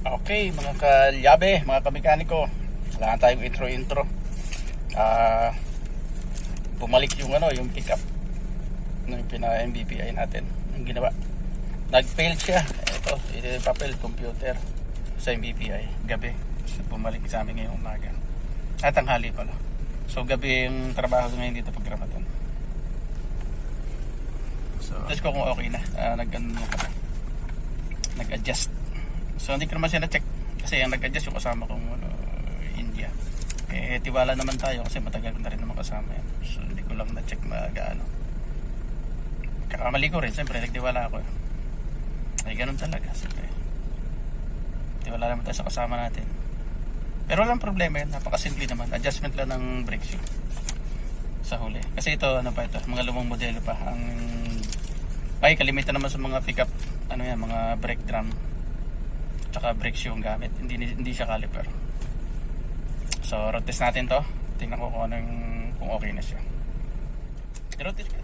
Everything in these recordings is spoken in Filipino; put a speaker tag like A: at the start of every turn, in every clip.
A: Okay, mga kalyabe, mga kamekaniko, wala tayong intro. Bumalik yung yung pickup ng pina-MBPI natin. Ang ginawa, nag-fail siya. Ito yung papel, computer sa MBPI gabi. So, bumalik sa amin ngayong umaga. At tanghali pala. So gabi yung trabaho ngayon dito pagramatan. So, test ko kung okay na. Nag-adjust. So hindi ko naman siya na-check kasi ang nag-adjust yung kasama kong India. Eh tiwala naman tayo kasi matagal ko na rin naman kasama yan. So hindi ko lang na-check gaano. Kakamali ko rin, siyempre nagtiwala ako. Ay ganun talaga, siyempre. Tiwala naman tayo sa kasama natin. Pero walang problema yan, napakasimple naman. Adjustment lang ng brake shoe sa huli. Kasi ito, ano pa ito, mga lumang modelo pa. Kalimitan naman sa mga pickup, mga brake drum tsaka brake shoe ang gamit, hindi siya caliper. So road test natin to, tingnan ko kung okay na siya. Road test ka.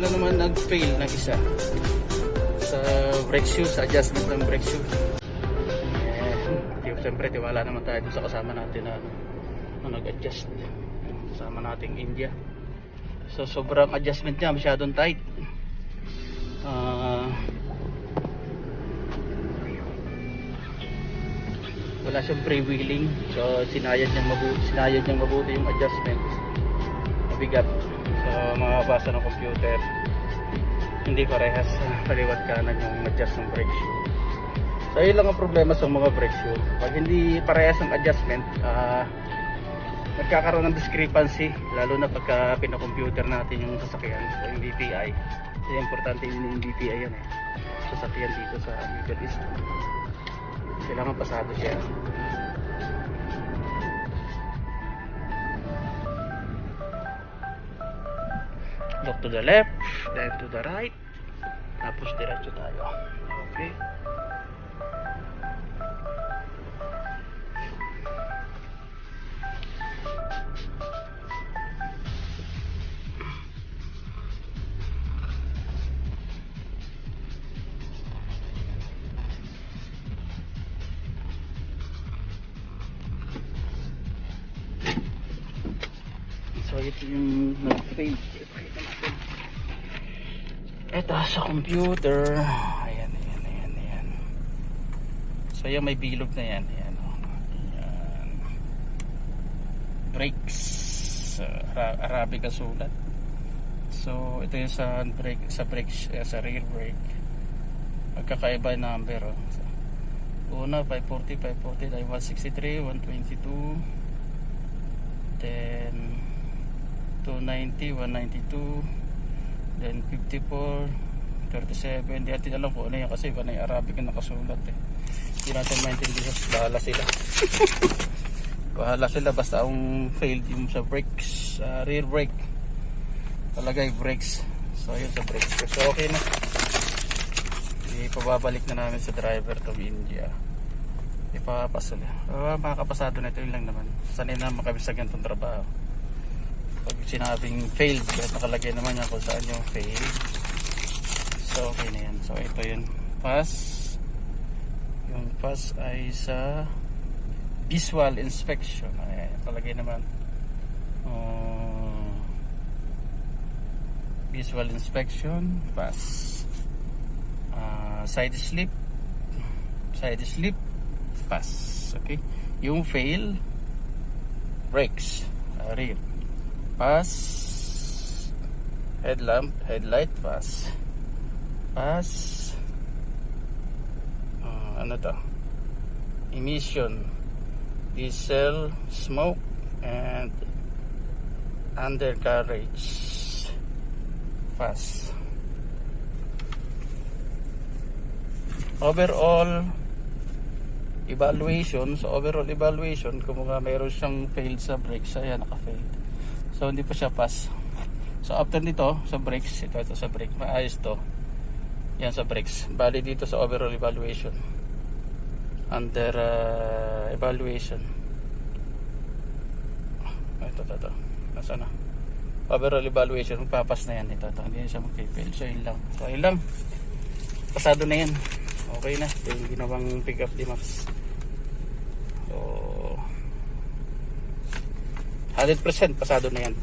A: Lang naman nag-fail na isa sa brake shoe, sa adjustment ng brake shoe. Siyempre tiwala naman tayo sa kasama natin na nag-adjust, kasama nating India. So sobrang adjustment niya, masyadong tight. Wala siyang freewheeling, so sinayad niyang mabuti yung adjustment. Mabigat. So makabasa ng computer, hindi parehas kaliwat kanan yung adjust ng brake shoe. So yun lang ang problema sa mga brakes yun. Pag hindi parehas ang adjustment, nagkakaroon ng discrepancy, lalo na pagka pinacomputer natin yung sasakyan sa MBPI. So importante yung MBPI yan sasakyan dito sa Middle East. Kailangan pasado siya. Look to the left, then to the right, tapos diretso tayo. Okay. So ito yung nag-fail. Ito sa computer. Ayan. So yan may bilog na yan. Ayan. Brakes. Arabic ang sulat. So ito yung sa brake, sa rear brake. Magkakaiba yung number. So, una 540, 540, 163, 122, then 290, 192, then 54, 37. Hindi natin alam kung ano yan kasi iba na yung Arabic na nakasulat hindi natin maintindihan. Bahala sila. Bahala sila basta ang failed yung sa brakes, rear brake talagay brakes. So yun sa brakes, so okay na. Ipababalik na namin sa driver to India. Ipapasal makakapasado na ito. Yun lang naman, sanay na makabis sa ganitong trabaho. Pag sinabing failed, nakalagay naman yan kung saan yung failed. So okay na yan. So ito yun, pass. Yung pass ay sa visual inspection. Ay, nakalagay naman visual inspection, pass. Side slip, pass. Okay, yung fail, brakes, rear, pass. Headlight, pass. Ano to? Emission, diesel, smoke, and undercarriage, pass. Overall evaluation, kung mga mayroon siyang failed sa brakes, ayan, naka-failed. So hindi pa siya pass. So after nito sa brakes, ito sa brake, maayos to. Yan sa brakes. Bali dito sa overall evaluation. Under evaluation. Ito. Nasaan na? Overall evaluation, magpapas na yan ito. Hindi na siya mag-fail. So yun lang. Pasado na yan. Okay na. Ito yung ginawang pick up di Max. So 100% pasado na yan.